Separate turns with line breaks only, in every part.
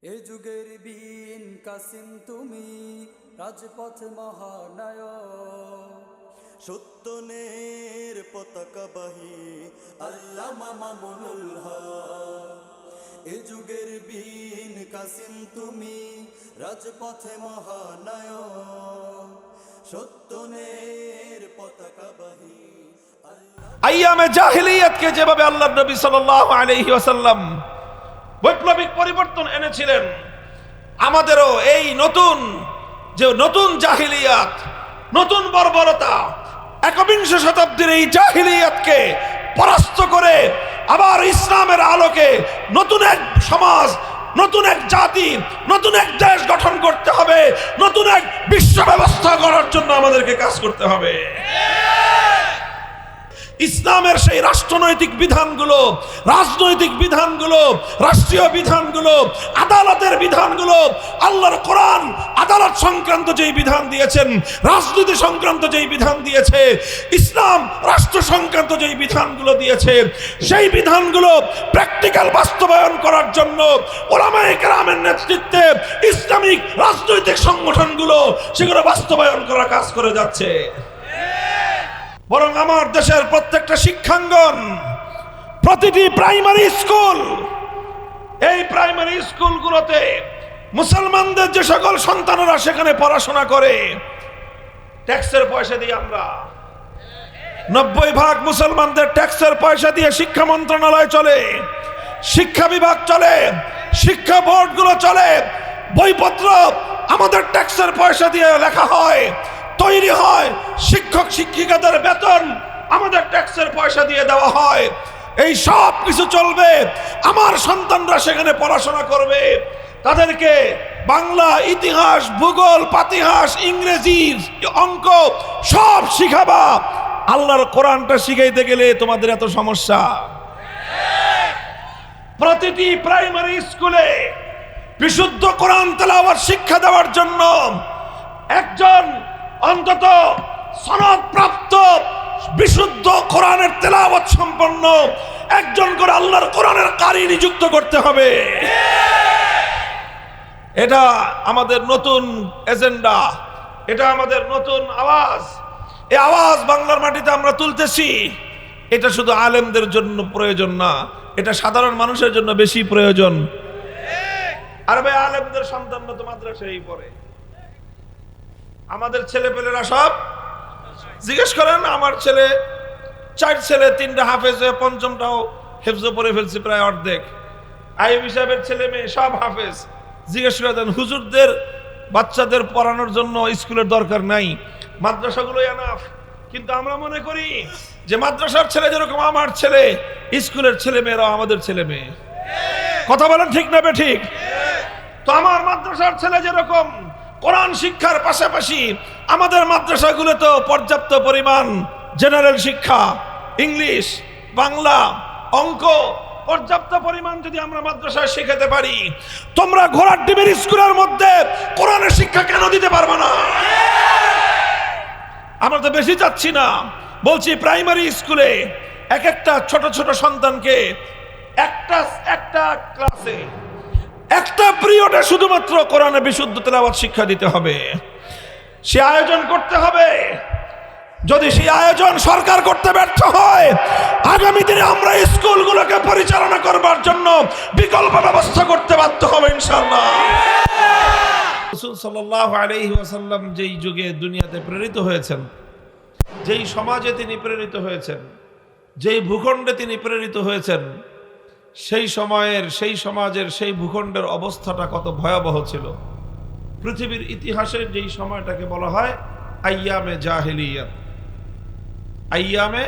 এ যুগের বীন কাসিম তুমি, রাজপথ মহানায়ক,
সত্যনের পতাকাবাহী আল্লামা মামুনুল হক।
এ যুগের বীন কাসিম তুমি, রাজপথ মহানায়ক, সত্যনের পতাকাবাহী
আইয়ামে জাহিলিয়াতকে যেভাবে আল্লাহর নবী সাল্লাল্লাহু আলাইহি ওয়াসাল্লাম বৈপ্লবিক পরিবর্তন এনেছিলেন, আমাদেরও এই নতুন জাহিলিয়াত, নতুন বর্বরতা, একবিংশ শতাব্দীর এই জাহিলিয়াতকে পরাস্ত করে আবার ইসলামের আলোকে নতুন এক সমাজ, নতুন এক জাতি, নতুন এক দেশ গঠন করতে হবে, নতুন এক বিশ্ব ব্যবস্থা গড়ার জন্য আমাদেরকে কাজ করতে হবে। ইসলামের সেই রাষ্ট্রনৈতিক বিধানগুলো, রাজনৈতিক বিধানগুলো, রাষ্ট্রীয় বিধানগুলো, আদালতের বিধানগুলো, আল্লাহর কোরআন আদালত সংক্রান্ত যেই বিধান দিয়েছেন, রাজনীতি সংক্রান্ত যেই বিধান দিয়েছে, ইসলাম রাষ্ট্র সংক্রান্ত যেই বিধানগুলো দিয়েছে, সেই বিধানগুলো প্র্যাকটিক্যাল বাস্তবায়ন করার জন্য উলামায়ে কেরামের নেতৃত্বে ইসলামিক রাজনৈতিক সংগঠনগুলো সেগুলো বাস্তবায়ন করার কাজ করে যাচ্ছে। বরং আমার দেশের প্রত্যেকটা শিক্ষাঙ্গন, প্রতিটি প্রাইমারি স্কুল, এই প্রাইমারি স্কুলগুলোতে মুসলমানদের যে সকল সন্তানরা সেখানে পড়াশোনা করে, ট্যাক্সের পয়সা দিয়ে, আমরা 90% মুসলমানদের ট্যাক্সের পয়সা দিয়ে শিক্ষা মন্ত্রণালয় চলে, শিক্ষা বিভাগ চলে, শিক্ষা বোর্ডগুলো চলে, বইপত্র আমাদের ট্যাক্সের পয়সা দিয়ে লেখা হয়, তৈরি হয়, শিক্ষক শিক্ষিকাদের বেতন আমাদের ট্যাক্সের পয়সা দিয়ে দেওয়া হয়। এই সব কিছু চলবে, আমার সন্তানরা সেখানে পড়াশোনা করবে, তাদেরকে বাংলা, ইতিহাস, ভূগোল, পাতিহাস, ইংরেজি, অঙ্ক সব শিখাবা। আল্লাহর কোরআনটা শিখাইতে গেলে তোমাদের এত সমস্যা। প্রতিটি প্রাইমারি স্কুলে বিশুদ্ধ কোরআন তেলাওয়াত শিক্ষা দেওয়ার জন্য একজন অন্তত সনদপ্রাপ্ত বিশুদ্ধ কোরআনের তেলাওয়াত সম্পন্ন একজন করে আল্লাহর কোরআনের কারি নিযুক্ত করতে হবে। এটা আমাদের নতুন এজেন্ডা, এটা আমাদের নতুন আওয়াজ। এই আওয়াজ বাংলার মাটিতে আমরা তুলতেছি। এটা শুধু আলেমদের জন্য প্রয়োজন না, এটা সাধারণ মানুষের জন্য বেশি প্রয়োজন। আর ভাই, আলেমদের সন্তানরা তো মাদ্রাসায় পড়ে, আমাদের ছেলেপেলেরা সব জিজ্ঞেস করেন, আমার ছেলে 4 ছেলে 3টা হাফেজ হয়ে 5মটাও হেফজ পড়ে ফেলছে, প্রায় অর্ধেক। আইয়ুব সাহেবের ছেলে মেয়ে সব হাফেজ। জিজ্ঞেস করে দেন, হুজুরদের বাচ্চাদের পড়ানোর জন্য স্কুলের দরকার নাই, মাদ্রাসাগুলোই এনাফ। কিন্তু আমরা মনে করি যে মাদ্রাসার ছেলে যেরকম আমার ছেলে, স্কুলের ছেলে মেয়েরাও আমাদের ছেলে মেয়ে। কথা বলেন ঠিক না বেঠিক? তো আমার মাদ্রাসার ছেলে যেরকম কোরআন শিক্ষার পাশাপাশি আমাদের মাদ্রাসাগুলো তো পর্যাপ্ত পরিমাণ জেনারেল শিক্ষা, ইংলিশ, বাংলা, অঙ্ক পর্যাপ্ত পরিমাণ যদি আমরা মাদ্রাসায় শেখাতে পারি, তোমরা ঘোড়ার ডিমের স্কুলের মধ্যে কোরআনের শিক্ষা কেন দিতে পারবে না? আমরা তো বেশি চাচ্ছি না, বলছি প্রাইমারি স্কুলে এক একটা ছোট ছোট সন্তানকে একটা ক্লাসে, একটা পিরিয়ডে শুধুমাত্র কোরআনের বিশুদ্ধ তেলাওয়াত শিক্ষা দিতে হবে। সে আয়োজন করতে হবে। যদি সেই আয়োজন সরকার করতে ব্যর্থ হয়, আগামী দিনে আমরা স্কুলগুলোকে পরিচালনা করবার জন্য বিকল্প ব্যবস্থা করতে বাধ্য হবে ইনশাআল্লাহ। রাসূল সাল্লাল্লাহু আলাইহি ওয়াসাল্লাম যেই যুগে দুনিয়াতে প্রেরিত হয়েছেন, যেই সমাজে তিনি প্রেরিত হয়েছেন, যেই ভূখণ্ডে তিনি প্রেরিত হয়েছেন, সেই সময়ের, সেই সমাজের, সেই ভূখণ্ডের অবস্থাটা কত ভয়াবহ ছিল। পৃথিবীর ইতিহাসের যেই সময়টাকে বলা হয় আইয়ামে জাহিলিয়াত। আইয়ামে,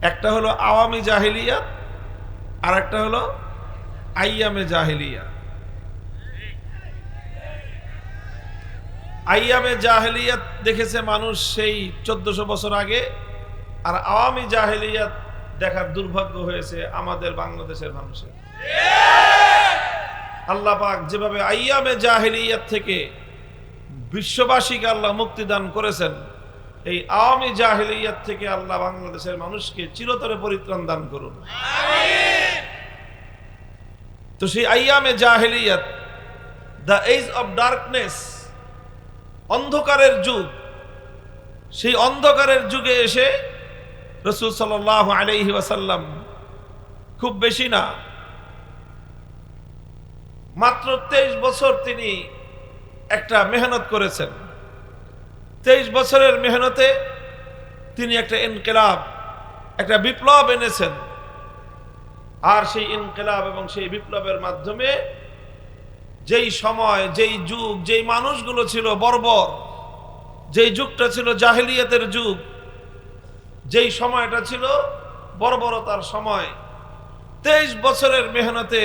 একটা হলো আওয়ামী জাহিলিয়াত, আর একটা হলো আইয়ামে জাহিলিয়াত। আইয়ামে জাহিলিয়াত দেখেছে মানুষ সেই 1400 বছর আগে, আর আওয়ামী জাহিলিয়াত দেখার দুর্ভাগ্য হয়েছে আমাদের বাংলাদেশের মানুষের। আল্লাহ পাক যেভাবে আইয়ামে জাহিলিয়াত থেকে বিশ্ববাসীকে আল্লাহ মুক্তি দান করেছেন, এই আওয়ামী জাহিলিয়াত থেকে আল্লাহ বাংলাদেশের মানুষকে চিরতরে পরিত্রাণ দান করুন। তো সেই আইয়ামে জাহেলিয়াত, দ্য এজ অফ ডার্কনেস, অন্ধকারের যুগ, সেই অন্ধকারের যুগে এসে রাসূল সাল্লাল্লাহু আলাইহি ওয়াসাল্লাম খুব বেশি না, মাত্র 23 বছর তিনি একটা মেহনত করেছেন। 23 বছরের মেহনতে তিনি একটা ইনকিলাব, একটা বিপ্লব এনেছেন। আর সেই ইনকিলাব এবং সেই বিপ্লবের মাধ্যমে যেই সময়, যেই যুগ, যেই মানুষগুলো ছিল বর্বর, যেই যুগটা ছিল জাহেলিয়াতের যুগ, যেই সময়টা ছিল বর্বরতার সময়, 23 বছরের মেহনতে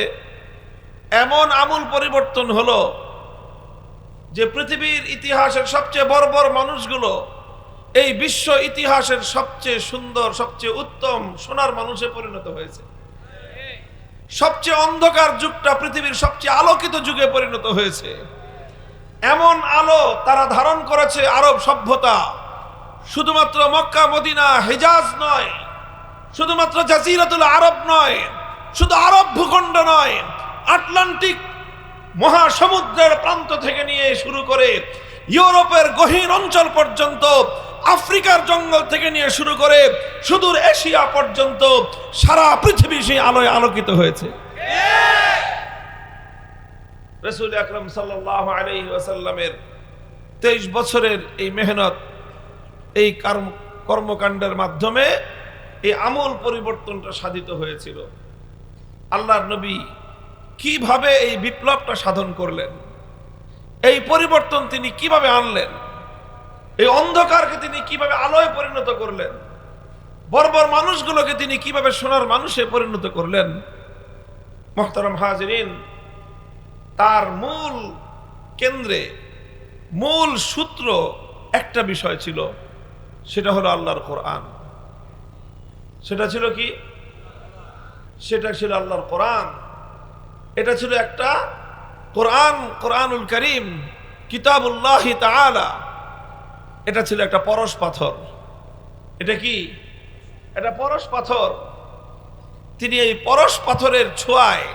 এমন আমূল পরিবর্তন হলো যে পৃথিবীর ইতিহাসের সবচেয়ে বর্বর মানুষগুলো এই বিশ্ব ইতিহাসের সবচেয়ে সুন্দর, সবচেয়ে উত্তম সোনার মানুষে পরিণত হয়েছে। সবচেয়ে অন্ধকার যুগটা পৃথিবীর সবচেয়ে আলোকিত যুগে পরিণত হয়েছে। এমন আলো তারা ধারণ করেছে আরব সভ্যতা, শুধুমাত্র মক্কা মদিনা হিজাজ নয়, শুধুমাত্র জাজিরাতুল আরব নয়, শুধু আরব ভূখণ্ড নয়, আটলান্টিক মহাসমুদ্রের প্রান্ত থেকে নিয়ে শুরু করে ইউরোপের গহীন অঞ্চল পর্যন্ত, আফ্রিকার জঙ্গল থেকে নিয়ে শুরু করে সুদূর এশিয়া পর্যন্ত সারা পৃথিবী সেই আলোয় আলোকিত হয়েছে। রাসূল আকরাম সাল্লাল্লাহু আলাইহি ওয়াসাল্লামের 23 বছরের এই মেহনত, এই কর্মকাণ্ডের মাধ্যমে এই আমূল পরিবর্তনটা সাধিত হয়েছিল। আল্লাহর নবী কিভাবে এই বিপ্লবটা সাধন করলেন, এই পরিবর্তন তিনি কিভাবে আনলেন, এই অন্ধকারকে তিনি কিভাবে আলোয় পরিণত করলেন, বর্বর মানুষগুলোকে তিনি কিভাবে সোনার মানুষে পরিণত করলেন। মুহতারাম হাজিরিন, তার মূল কেন্দ্রে, মূল সূত্র একটা বিষয় ছিল, সেটা হলো আল্লাহর কোরআন। সেটা ছিল কি? সেটা ছিল আল্লাহর কোরআন। এটা ছিল একটা কোরআন, কোরআনুল কারীম, কিতাবুল্লাহি তাআলা। এটা ছিল একটা পরশ পাথর। এটা কি? এটা পরশ পাথর। তিনি এই পরশ পাথরের ছোঁয়ায়,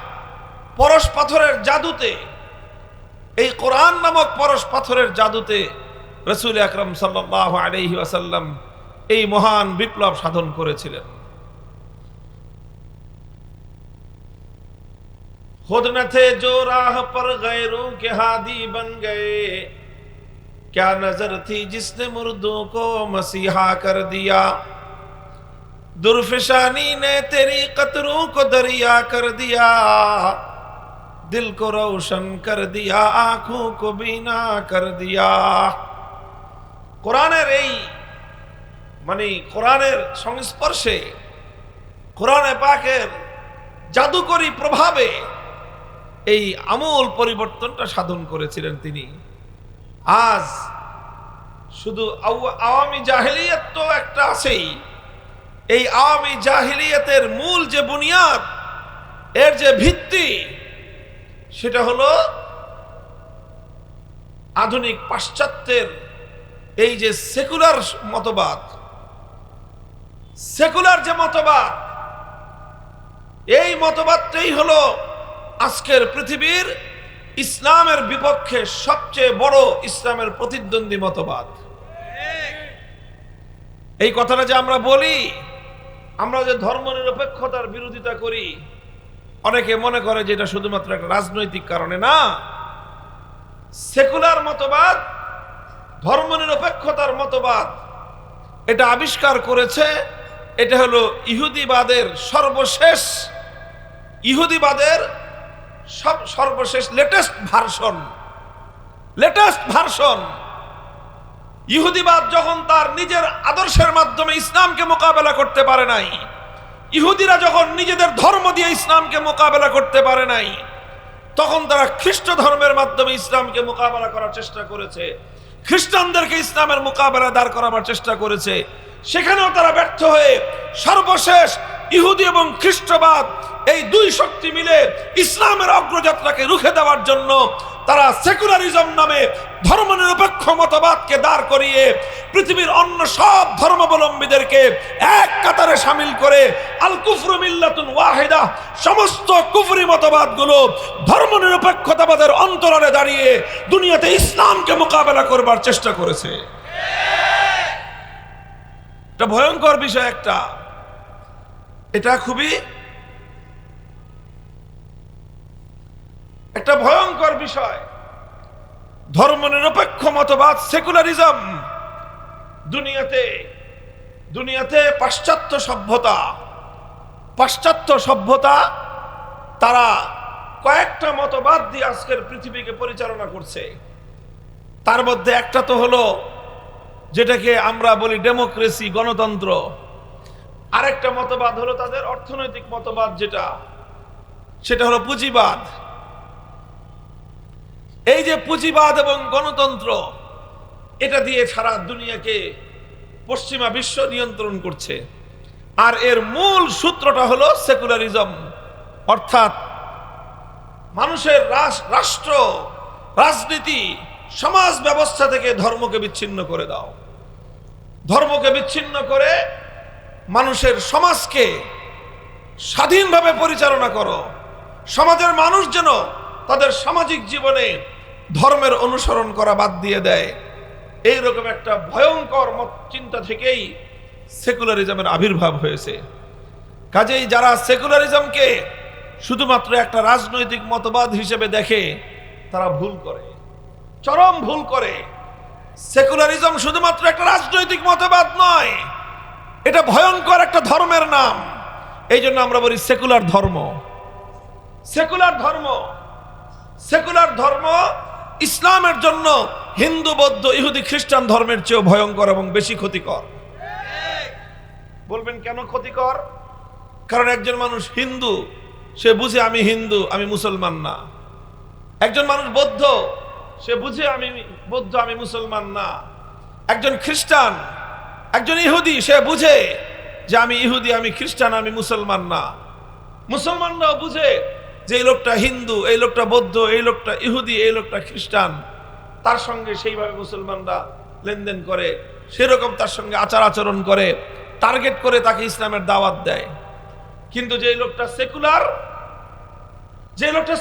পরশ পাথরের জাদুতে, এই কোরআন নামক পরশ পাথরের জাদুতে রাসূল আকরাম সাল্লাল্লাহু আলাইহি ওয়াসাল্লাম এই মহান বিপ্লব সাধন করেছিলেন। खुद न थे जो राह पर गैरों के हादी बन गए, क्या नजर थी जिसने मुर्दों को मसीहा कर दिया, दुर्फिशानी ने तेरी कतरों को दरिया कर दिया, दिल को रोशन कर दिया, आंखों को बीना कर दिया। কোরআনের এই কোরআনের সংস্পর্শে, কোরআনে পাকের জাদুকরী প্রভাবে এই আমূল পরিবর্তনটা সাধন করেছিলেন তিনি। আজ শুধু আওয়ামী জাহেলিয়াত তো একটা আছেই, এই আওয়ামী জাহেলিয়াতের মূল যে বুনিয়াদ, এর যে ভিত্তি, সেটা হলো আধুনিক পাশ্চাত্যের এই যে সেকুলার মতবাদ, সেকুলার যে মতবাদ, এই মতবাদটাই হলো আজকের পৃথিবীর ইসলামের বিপক্ষে সবচেয়ে বড় ইসলামের প্রতিদ্বন্দ্বী মতবাদ। এই কথাটা যে আমরা বলি, আমরা যে ধর্মনিরপেক্ষতার বিরোধিতা করি, অনেকে মনে করে যে এটা শুধুমাত্র একটা রাজনৈতিক কারণে। না, সেকুলার মতবাদ, ধর্মনিরপেক্ষতার মতবাদ, এটা আবিষ্কার করেছে, এটা হলো ইহুদিবাদের সর্বশেষ, ইহুদিবাদের সর্বশেষ লেটেস্ট ভার্সন। ইহুদিবাদ যখন তার নিজের আদর্শের মাধ্যমে ইসলামকে মোকাবেলা করতে পারে নাই, ইহুদিরা যখন নিজেদের ধর্ম দিয়ে ইসলামকে মোকাবেলা করতে পারে নাই, তখন তারা খ্রিস্ট ধর্মের মাধ্যমে ইসলামকে মোকাবেলা করার চেষ্টা করেছে, খ্রিস্টানদেরকে ইসলামের মোকাবেলা দাঁড় করাবার চেষ্টা করেছে। সেখানেও তারা ব্যর্থ হয়ে সর্বশেষ ইহুদি এবং খ্রিস্টবাদ, এই দুই শক্তি মিলে ইসলামের অগ্রযাত্রাকে রুখে দেওয়ার জন্য তারা সেকুলারিজম নামে ধর্মনিরপেক্ষ মতবাদকে দাঁড় করিয়ে পৃথিবীর অন্য সব ধর্মাবলম্বীদেরকে এক কাতারে শামিল করে আল কুফরু মিল্লাতুন ওয়াহিদা, সমস্ত কুফরি মতবাদগুলো ধর্মনিরপেক্ষতাবাদের অন্তরালে দাঁড়িয়ে দুনিয়াতে ইসলামকে মোকাবেলা করবার চেষ্টা করেছে। এটা ভয়ঙ্কর বিষয় একটা, এটা খুবই একটা ভয়ঙ্কর বিষয়। ধর্মনিরপেক্ষ মতবাদ, সেকুলারিজম দুনিয়াতে পাশ্চাত্য সভ্যতা তারা কয়েকটা মতবাদ দিয়ে আজকের পৃথিবীকে পরিচালনা করছে। তার মধ্যে একটা তো হলো যেটাকে আমরা বলি ডেমোক্রেসি, গণতন্ত্র। আরেকটা মতবাদ হলো তাদের অর্থনৈতিক মতবাদ, সেটা হলো পুঁজিবাদ। এই যে পুঁজিবাদ এবং গণতন্ত্র, এটা দিয়ে সারা দুনিয়াকে পশ্চিমা বিশ্ব নিয়ন্ত্রণ করছে। আর এর মূল সূত্রটা হলো সেকুলারিজম, অর্থাৎ মানুষের রাষ্ট্র, রাজনীতি, সমাজ ব্যবস্থা থেকে ধর্মকে বিচ্ছিন্ন করে দাও। ধর্মকে বিচ্ছিন্ন করে মানুষের সমাজকে স্বাধীনভাবে পরিচালনা করো। সমাজের মানুষ যেন তাদের সামাজিক জীবনে ধর্মের অনুসরণ করা বাদ দিয়ে দেয়। এইরকম একটা ভয়ঙ্কর চিন্তা থেকেই সেকুলারিজমের আবির্ভাব হয়েছে। কাজেই যারা সেকুলারিজমকে শুধুমাত্র একটা রাজনৈতিক মতবাদ হিসেবে দেখে, তারা ভুল করে, চরম ভুল করে। সেকুলারিজম শুধুমাত্র একটা রাজনৈতিক মতবাদ নয়, এটা ভয়ঙ্কর একটা ধর্মের নাম। এই জন্য আমরা বলি সেকুলার ধর্ম। সেকুলার ধর্ম ইসলামের জন্য হিন্দু, বৌদ্ধ, ইহুদি, খ্রিস্টান ধর্মের চেয়েও ভয়ঙ্কর এবং বেশি ক্ষতিকর। বলবেন কেন ক্ষতিকর? কারণ একজন মানুষ হিন্দু, সে বুঝে আমি হিন্দু, আমি মুসলমান না। একজন মানুষ বৌদ্ধ, সে বুঝে আমি বৌদ্ধ, আমি মুসলমান না। একজন খ্রিস্টান, একজন ইহুদি, সে বুঝে যে আমি ইহুদি, আমি খ্রিস্টান, আমি মুসলমান না। মুসলমানরাও বুঝে যে এই লোকটা হিন্দু, এই লোকটা বৌদ্ধ, এই লোকটা ইহুদি, এই লোকটা খ্রিস্টান। তার সঙ্গে সেইভাবে মুসলমানরা লেনদেন করে, সেরকম তার সঙ্গে আচার আচরণ করে, টার্গেট করে তাকে ইসলামের দাওয়াত দেয়। কিন্তু যে লোকটা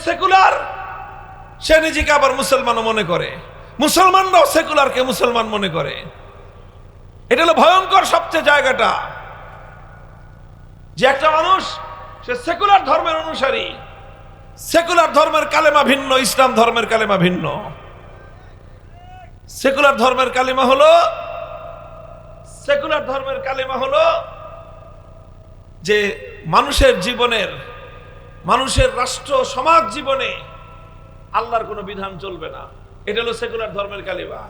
সেকুলার, সে নিজেকে আবার মুসলমানও মনে করে, মুসলমানরাও সেকুলারকে মুসলমান মনে করে। এটা হলো ভয়ঙ্কর সবচেয়ে জায়গাটা, যে একটা মানুষ সে সেকুলার ধর্মের অনুসারী, সেকুলার ধর্মের কালেমা ভিন্ন, ইসলাম ধর্মের কালেমা ভিন্ন। সেকুলার ধর্মের কালেমা হলো যে মানুষের জীবনের, মানুষের রাষ্ট্র সমাজ জীবনে আল্লাহর কোনো বিধান চলবে না। এটা হলো সেকুলার ধর্মের কালিমা।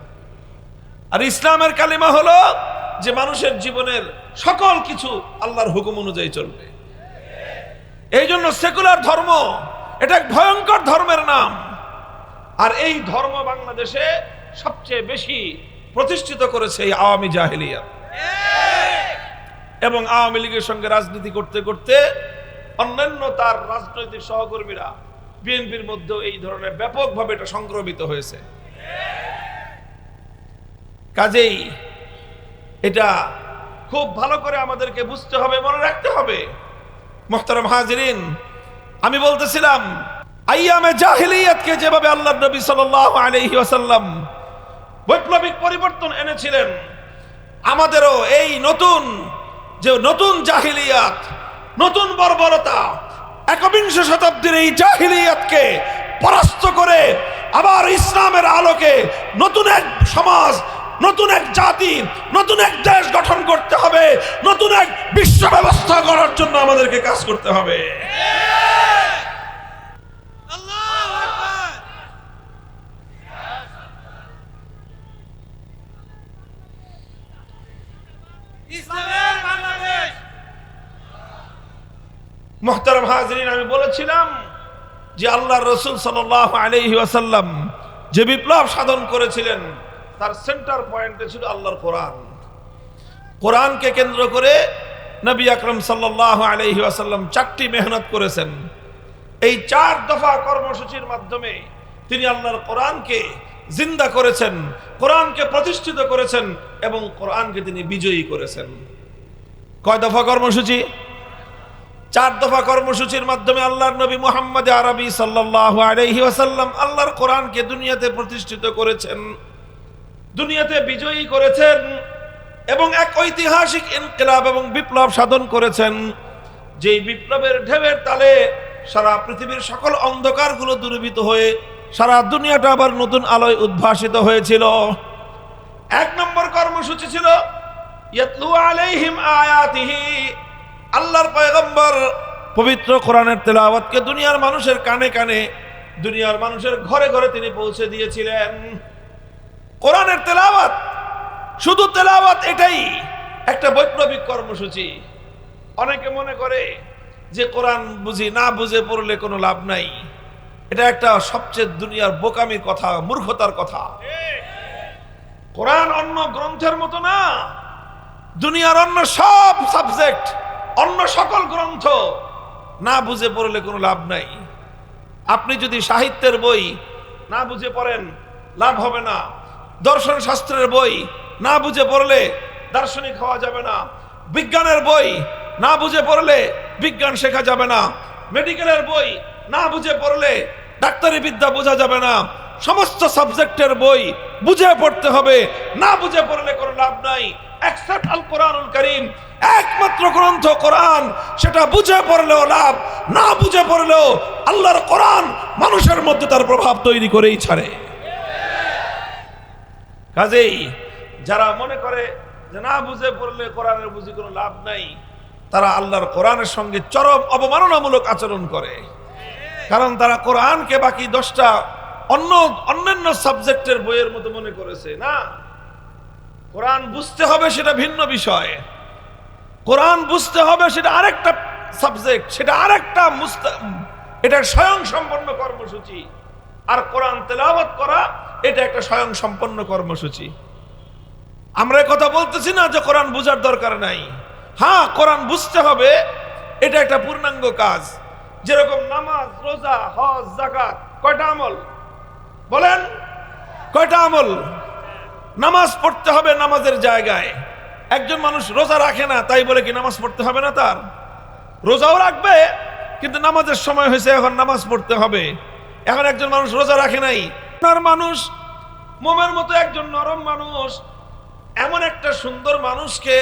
আর ইসলামের কালিমা হলো যে মানুষের জীবনের সকল কিছু আল্লাহর হুকুম অনুযায়ী চলবে। এই জন্য সেকুলার ধর্ম এটা এক ভয়ঙ্কর ধর্মের নাম। আর এই ধর্ম বাংলাদেশে সবচেয়ে বেশি প্রতিষ্ঠিত করেছে এই আওয়ামী জাহেলিয়াত। এবং আওয়ামী লীগের সঙ্গে রাজনীতি করতে করতে অন্যান্য তার রাজনৈতিক সহকর্মীরা, বিএনপির মধ্যেও এই ধরনের ব্যাপকভাবে এটা সংক্রমিত হয়েছে। কাজেই এটা খুব ভালো করে আমাদেরকে বুঝতে হবে, মনে রাখতে হবে। মুহতারাম হাজিরিন, আমি বলতেছিলাম আইয়ামে জাহেলিয়াতকে যেভাবে আল্লাহর নবী সাল্লাল্লাহু আলাইহি ওয়াসাল্লাম বৈপ্লবিক পরিবর্তন এনেছিলেন, আমাদেরও এই নতুন জাহেলিয়াত, নতুন বর্বরতা, একবিংশ শতাব্দীর এই জাহেলিয়াতকে পরাস্ত করে আবার ইসলামের আলোকে নতুন এক সমাজ, নতুন এক জাতি, নতুন এক দেশ গঠন করতে হবে, নতুন এক বিশ্ব ব্যবস্থা গড়ার জন্য আমাদেরকে কাজ করতে হবে। মুহতারাম হাজিরিন, আমি বলেছিলাম যে আল্লাহর রাসূল সাল্লাল্লাহু আলাইহি ওয়াসাল্লাম যে বিপ্লব সাধন করেছিলেন, তার সেন্টার পয়েন্টে ছিল আল্লাহর কোরআন। কোরআনকে কেন্দ্র করে নবী আকরাম সাল্লাল্লাহু আলাইহি ওয়াসাল্লাম 4টি মেহনত করেছেন। এই 4 দফা কর্মসূচির মাধ্যমে তিনি আল্লাহর কোরআনকে জিন্দা করেছেন, কোরআনকে প্রতিষ্ঠিত করেছেন এবং কোরআনকে তিনি বিজয়ী করেছেন। কয় দফা কর্মসূচি? 4 দফা কর্মসূচির মাধ্যমে আল্লাহর নবী মুহাম্মদ আরবি সাল্লাল্লাহু আলাইহি ওয়াসাল্লাম আল্লাহর কোরআনকে দুনিয়াতে প্রতিষ্ঠিত করেছেন, দুনিয়াতে বিজয়ী করেছেন এবং এক ঐতিহাসিক ইনকিলাব এবং বিপ্লব সাধন করেছেন, যেই বিপ্লবের ঢেউয়ের তালে সারা পৃথিবীর সকল অন্ধকারগুলো দূরীভূত হয়ে সারা দুনিয়াটা আবার নতুন আলোয় উদ্ভাসিত হয়েছিল। 1 নম্বর কর্মসূচি ছিল ইয়াতলু আলাইহিম আয়াতিহি, আল্লাহর পয়গম্বর পবিত্র কোরআনের তেলাওয়াতকে দুনিয়ার মানুষের কানে কানে, দুনিয়ার মানুষের ঘরে ঘরে তিনি পৌঁছে দিয়েছিলেন। কোরআনের তেলাওয়াত, শুধু তেলাওয়াত, এটাই একটা বৈপ্লবিক কর্মসূচি। অনেকে মনে করে যে কোরআন বুঝি না বুঝে পড়লে কোনো লাভ নাই। এটা একটা সবচেয়ে দুনিয়ার বোকামির কথা, মূর্খতার কথা। কোরআন অন্য গ্রন্থের মতো না। দুনিয়ার অন্য সব সাবজেক্ট, অন্য সকল গ্রন্থ না বুঝে পড়লে কোনো লাভ নাই। আপনি যদি সাহিত্যের বই না বুঝে পড়েন, লাভ হবে না। দর্শন শাস্ত্রের বই না বুঝে পড়লে দার্শনিক হওয়া যাবে না। বিজ্ঞানের বই না বুঝে পড়লে বিজ্ঞান শেখা যাবে না। মেডিকেলের বই না বুঝে পড়লে ডাক্তারি বিদ্যা বোঝা যাবে না। সমস্ত সাবজেক্টের বই বুঝে পড়তে হবে, না বুঝে পড়লে কোনো লাভ নাই। এক্সেপ্ট আল কোরআনুল কারীম, একমাত্র গ্রন্থ কোরআন, সেটা বুঝে পড়লেও লাভ, না বুঝে পড়লেও আল্লাহর কোরআন মানুষের মধ্যে তার প্রভাব তৈরি করেই ছাড়ে। কাজেই যারা মনে করে যে না বুঝে পড়লে কোরআনের বুঝি কোনো লাভ নাই, তারা আল্লাহর কোরআনের সঙ্গে চরম অবমাননামূলক আচরণ করে। কারণ তারা কোরআনকে বাকি 10টা অন্যান্য সাবজেক্টের বইয়ের মতো মনে করেছে। না, কোরআন বুঝতে হবে সেটা ভিন্ন বিষয়। কোরআন বুঝতে হবে সেটা আরেকটা সাবজেক্ট, সেটা আরেকটা এটা স্বয়ং সম্পন্ন কর্মসূচি। আর কোরআন তেলাওয়াত করা এটা একটা স্বয়ং সম্পন্ন কর্মসূচি। আমরা কথা বলতেছি না যে কোরআন বুঝার দরকার নাই। হ্যাঁ, কোরআন বুঝতে হবে, এটা একটা পূর্ণাঙ্গ কাজ। যেরকম নামাজ, রোজা, হজ, যাকাত, কয়টা আমল বলেন? কয়টা আমল? নামাজ পড়তে হবে নামাজের জায়গায়। একজন মানুষ রোজা রাখে না, তাই বলে কি নামাজ পড়তে হবে না? তার রোজাও রাখবে, কিন্তু নামাজের সময় হয়েছে, এখন নামাজ পড়তে হবে। এখন একজন মানুষ রোজা রাখে নাই, তার মানুষ মোমের মতো একজন নরম মানুষ, এমন একটা সুন্দর মানুষকে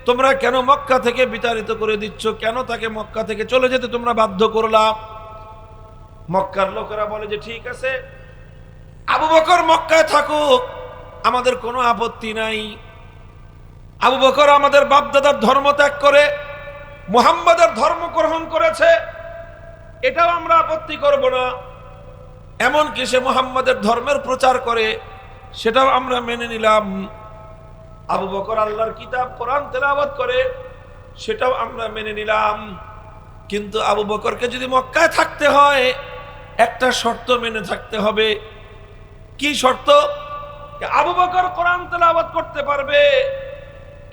তোমরা কেন মক্কা থেকে বিতাড়িত করে দিচ্ছ? কেন তাকে মক্কা থেকে চলে যেতে তোমরা বাধ্য করলা? মক্কার লোকেরা বলে যে ঠিক আছে, আবু বকর মক্কায় থাকুক, আমাদের কোনো আপত্তি নাই। আবু বকর আমাদের বাপদাদার ধর্ম ত্যাগ করে মুহাম্মাদের ধর্ম গ্রহণ করেছে, এটাও আমরা আপত্তি করব না। এমনকি সে মুহাম্মাদের ধর্মের প্রচার করে, সেটাও আমরা মেনে নিলাম। আবু বকর আল্লাহর কিতাব কোরআন তেলাওয়াত করে, সেটাও আমরা মেনে নিলাম। কিন্তু আবু বকরকে যদি মক্কায় থাকতে হয়, একটা শর্ত মেনে থাকতে হবে। কি শর্ত? আবু বকর কোরআন তেলাওয়াত করতে পারবে,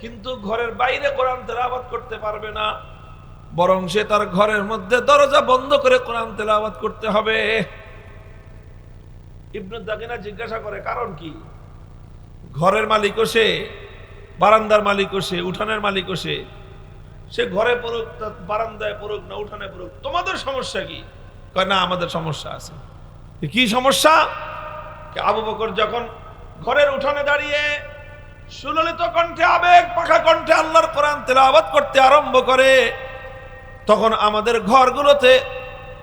কিন্তু ঘরের বাইরে কোরআন তেলাওয়াত করতে পারবে না, বরং সে তার ঘরের মধ্যে দরজা বন্ধ করে কোরআন তেলাওয়াত করতে হবে। ইবনে দাগিনা জিজ্ঞাসা করে, কারণ কি? ঘরের মালিকও সে, বারান্দার মালিকও সে, উঠানের মালিকও সে। সে ঘরে পড়ুক, বারান্দায় পড়ুক না উঠানে পড়ুক, তোমাদের সমস্যা কি? কয় না, আমাদের সমস্যা আছে। কি সমস্যা? আবু বকর যখন ঘরের উঠানে দাঁড়িয়ে সুললিত কণ্ঠে, আবেগ পাখা কণ্ঠে আল্লাহর কোরআন তেলাওয়াত করতে আরম্ভ করে, তখন আমাদের ঘরগুলোতে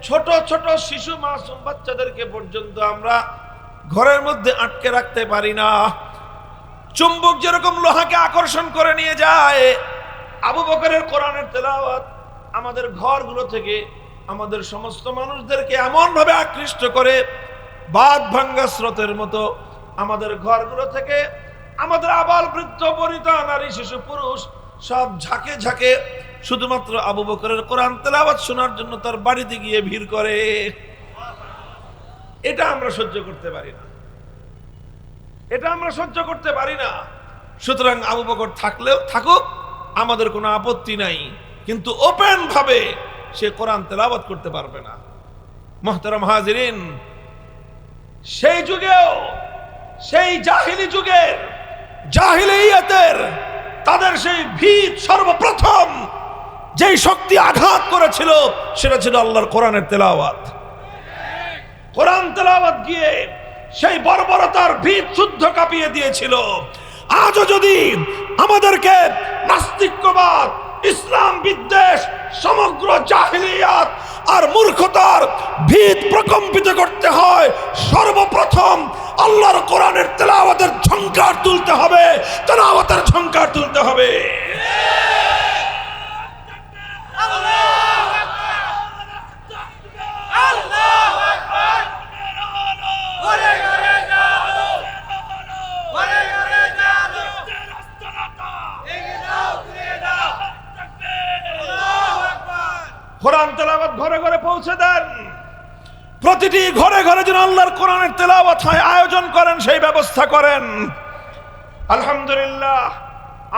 ছোট ছোট শিশু মাসুম বাচ্চাদেরকে পর্যন্ত আমরা ঘরের মধ্যে আটকে রাখতে পারি না। চুম্বক যেরকম লোহাকে আকর্ষণ করে নিয়ে যায়, আবু বকরের কোরআনের তেলাওয়াত আমাদের ঘরগুলো থেকে আমাদের সমস্ত মানুষদেরকে এমন ভাবে আকৃষ্ট করে, বাঁধ ভাঙ্গা স্রোতের মতো আমাদের ঘরগুলো থেকে আমাদের আবাল বৃদ্ধ বনিতা, নারী, শিশু, পুরুষ সব ঝাঁকে ঝাঁকে শুধুমাত্র আবু বকরের কোরআন তেলাওয়াত শোনার জন্য তার বাড়িতে গিয়ে ভিড় করে। এটা আমরা সহ্য করতে পারি না, এটা আমরা সহ্য করতে পারি না। সুতরাং আবু বকর থাকলেও থাকুক, আমাদের কোনো আপত্তি নাই, কিন্তু ওপেন ভাবে সে কোরআন তেলাওয়াত করতে পারবে না। মুহতারাম হাজিরিন, সেই যুগেও, সেই জাহিলি যুগের জাহিলিয়াতের তাদের সেই ভিত সর্বপ্রথম যেই শক্তি আঘাত করেছিল সেটা ছিল আল্লাহর কোরআনের তেলাওয়াত। কোরআন তেলাওয়াত গিয়ে সেই বর্বরতার ভিত শুদ্ধ কাঁপিয়ে দিয়েছিল। আজও যদি আমাদেরকে নাস্তিক্যবাদ, ইসলাম বিদ্বেষ, সমগ্র জাহিলিয়াত আর মূর্খতার ভিত প্রকম্পিত করতে হয়, সর্বপ্রথম আল্লাহর কোরআনের তেলাওয়াতের ঝংকার তুলতে হবে, তেলাওয়াতের ঝংকার তুলতে হবে। কোরআন তেলাওয়াত ঘরে ঘরে পৌঁছে দেন, প্রতিটি ঘরে ঘরে যেন আল্লাহর কোরআনের তেলাওয়াত হয় আয়োজন করেন, সেই ব্যবস্থা করেন। আলহামদুলিল্লাহ,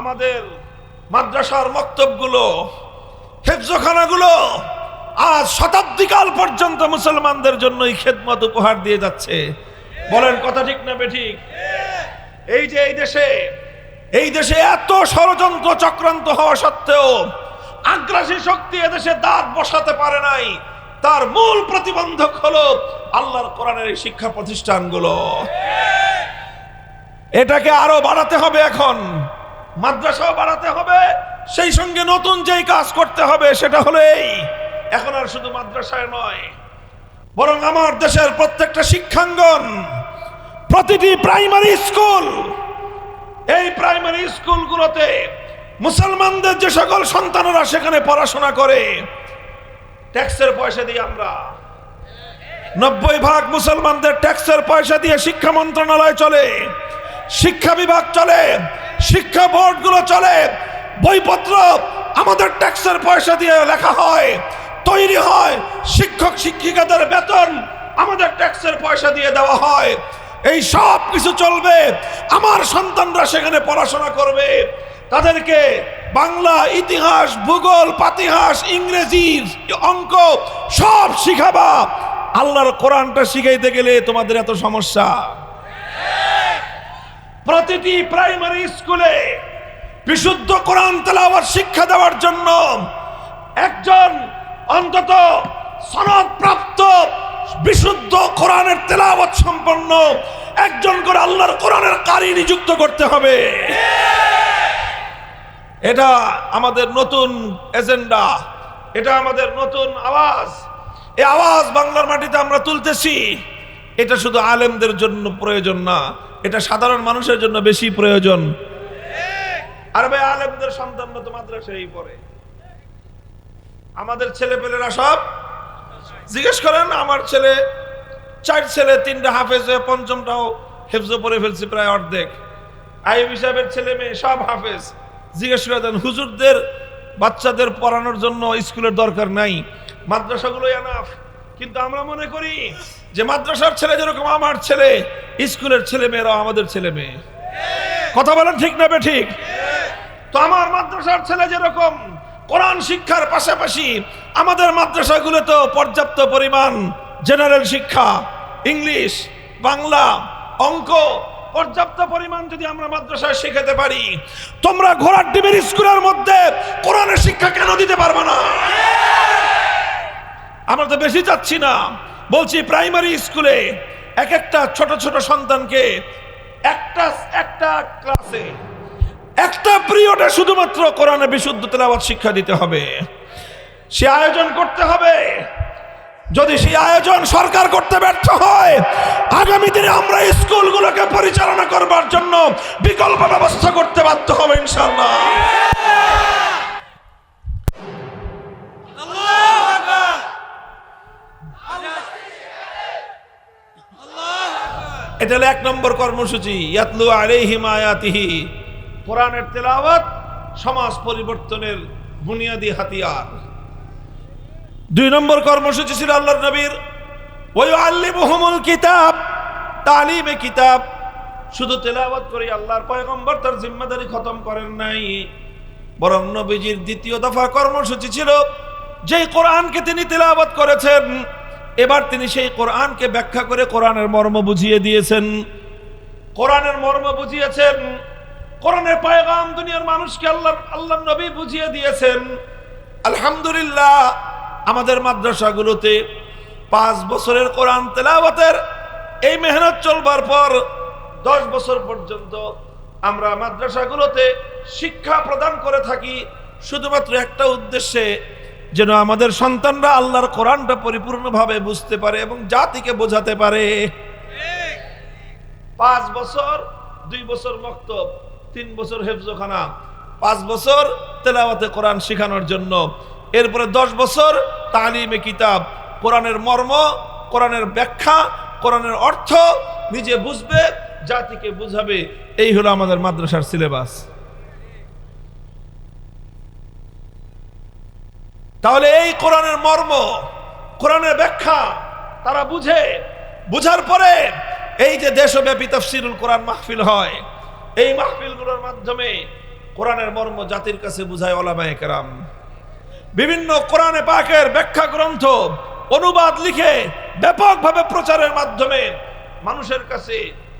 আমাদের মাদ্রাসার মক্তবগুলো, হেফজখানাগুলো আজ শতাব্দীকাল পর্যন্ত মুসলমানদের জন্য এই খেদমত উপহার দিয়ে যাচ্ছে। বলেন কথা ঠিক না বেঠিক? এই যে এই দেশে এত ষড়যন্ত্র চক্রান্ত হওয়া সত্ত্বেও আগ্রাসী শক্তি এদেশে দাঁত বসাতে পারে নাই, তার মূল প্রতিবন্ধক হলো আল্লাহর কোরআনের এই শিক্ষা প্রতিষ্ঠানগুলো। এটাকে আরো বাড়াতে হবে, এখন মাদ্রাসাও বাড়াতে হবে, সেই সঙ্গে নতুন যেই কাজ করতে হবে সেটা হলো এখন আর শুধু মাদ্রাসায় নয়, বরং আমার দেশের প্রত্যেকটা শিক্ষাঙ্গন, প্রতিটি প্রাইমারি স্কুল, এই প্রাইমারি স্কুলগুলোতে মুসলমানদের যে সকল সন্তানরা সেখানে পড়াশোনা করে, ট্যাক্সের পয়সা দিয়ে, আমরা 90% মুসলমানদের ট্যাক্সের পয়সা দিয়ে শিক্ষা মন্ত্রণালয় চলে, শিক্ষা বিভাগ চলে, শিক্ষা বোর্ডগুলো চলে, বইপত্র আমাদের ট্যাক্সের পয়সা দিয়ে লেখা হয়, তৈরি হয়, শিক্ষক শিক্ষিকাদের বেতন আমাদের ট্যাক্সের পয়সা দিয়ে দেওয়া হয়। এই সব কিছু চলবে, আমার সন্তানরা সেখানে পড়াশোনা করবে, তাদেরকে বাংলা, ইতিহাস, ভূগোল, পাতিহাস, ইংরেজি, অঙ্ক সব শিখাবা। আল্লাহর কোরআনটা শিখাইতে গেলে তোমাদের এত সমস্যা। প্রতিটি প্রাইমারি স্কুলে বিশুদ্ধ কোরআন তেলাওয়াত শিক্ষা দেওয়ার জন্য একজন অন্তত সনদপ্রাপ্ত বিশুদ্ধ কোরআনের তেলাওয়াত সম্পন্ন একজন করে আল্লাহর কোরআনের কারি নিযুক্ত করতে হবে। এটা আমাদের নতুন এজেন্ডা, এটা আমাদের নতুন আওয়াজ। এই আওয়াজ বাংলার মাটিতে আমরা তুলতেছি। এটা শুধু আলেমদের জন্য প্রয়োজন না, এটা সাধারণ মানুষের জন্য বেশি প্রয়োজন। আর ভাই, আলেমদের সন্তানরা তো মাদ্রাসায় পড়ে, আমাদের ছেলেপেলেরা সব জিজ্ঞেস করেন, আমার ছেলে 4 ছেলে 3টা হাফেজ হয়ে 5মটাও হেফজ পড়ে ফেলছে, প্রায় অর্ধেক। আইব সাহেবের ছেলে মেয়ে সব হাফেজ। জিজ্ঞেস করে দেন, হুজুরদের বাচ্চাদের পড়ানোর জন্য স্কুলের দরকার নাই, মাদ্রাসাগুলো এনাফ। কিন্তু আমরা মনে করি যে মাদ্রাসার ছেলে যেরকম আমার ছেলে, স্কুলের ছেলে মেয়েরাও আমাদের ছেলে মেয়ে। কথা বলেন ঠিক না বেঠিক? তো আমার মাদ্রাসার ছেলে যেরকম কোরআন শিক্ষার পাশাপাশি আমাদের মাদ্রাসাগুলো তো পর্যাপ্ত পরিমাণ জেনারেল শিক্ষা, ইংলিশ, বাংলা, অঙ্ক পর্যাপ্ত পরিমাণ যদি আমরা মাদ্রাসায় শেখাতে পারি, তোমরা ঘোড়ার ডিমের স্কুলের মধ্যে কোরআনের শিক্ষা কেন দিতে পারবে না? আমরা তো বেশি চাচ্ছি না, বলছি প্রাইমারি স্কুলে এক একটা ছোট ছোট সন্তানকে একটা ক্লাসে একটা পিরিয়ডে শুধুমাত্র কোরআনে বিশুদ্ধ তেলাওয়াত শিক্ষা দিতে হবে। সে আয়োজন করতে হবে। যদি সেই আয়োজন সরকার করতে ব্যর্থ হয়, আগামী দিনে আমরা স্কুলগুলোকে পরিচালনা করবার জন্য বিকল্প ব্যবস্থা করতে বাধ্য হবে ইনশাআল্লাহ। এটা হলো 1 নম্বর কর্মসূচি, ইয়াতলু আলাইহিম আয়াতিহি। কোরআনের তেলাওয়াত সমাজ পরিবর্তনের বুনিয়াদি হাতিয়ার। 2 নম্বর কর্মসূচি ছিল আল্লাহর নবীর ওয়ায়ুআল্লিমুহুমুল কিতাব, তালিমে কিতাব। শুধু তেলাওয়াত করে আল্লাহর পয়গম্বর তার জিম্মাদারি খতম করেন নাই, বরং নবীজির দ্বিতীয় দফা কর্মসূচি ছিল যে কোরআনকে তিনি তেলাওয়াত করেছেন এবার তিনি সেই কোরআনকে ব্যাখ্যা করে কোরআনের মর্ম বুঝিয়ে দিয়েছেন। কোরআনের মর্ম বুঝিয়েছেন, কোরআনের পয়গাম দুনিয়ার মানুষকে আল্লাহ নবী বুঝিয়ে দিয়েছেন। আলহামদুলিল্লাহ, আমাদের মাদ্রাসাগুলোতে 5 বছরের কোরআন তেলাওয়াতের এই মেহনত চলবার পর 10 বছর পর্যন্ত আমরা মাদ্রাসাগুলোতে শিক্ষা প্রদান করে থাকি শুধুমাত্র একটা উদ্দেশ্যে, যেন আমাদের সন্তানরা আল্লাহর কোরআনটা পরিপূর্ণভাবে বুঝতে পারে এবং জাতিকে বোঝাতে পারে। 5 বছর, 2 বছর মক্তব, 3 বছর হেফজখানা, 5 বছর তেলাওয়াতে কোরআন শেখানোর জন্য, এরপরে 10 বছর তালিমে কিতাব, কোরআনের মর্ম, কোরআনের ব্যাখ্যা, কোরআনের অর্থ নিজে বুঝবে, জাতিকে বুঝাবে। এই হলো আমাদের মাদ্রাসার সিলেবাস। তাহলে এই কোরআনের মর্ম, কোরআনের ব্যাখ্যা তারা বুঝে, বুঝার পরে এই যে দেশব্যাপী তাফসীরুল কোরআন মাহফিল হয়, এই মাহফিলগুলোর মাধ্যমে কোরআনের মর্ম জাতির কাছে বুঝায় উলামায়ে কেরাম। বিভিন্ন কোরআনে পাকের ব্যাখ্যা গ্রন্থ অনুবাদ লিখে ব্যাপকভাবে প্রচারের মাধ্যমে মানুষের কাছে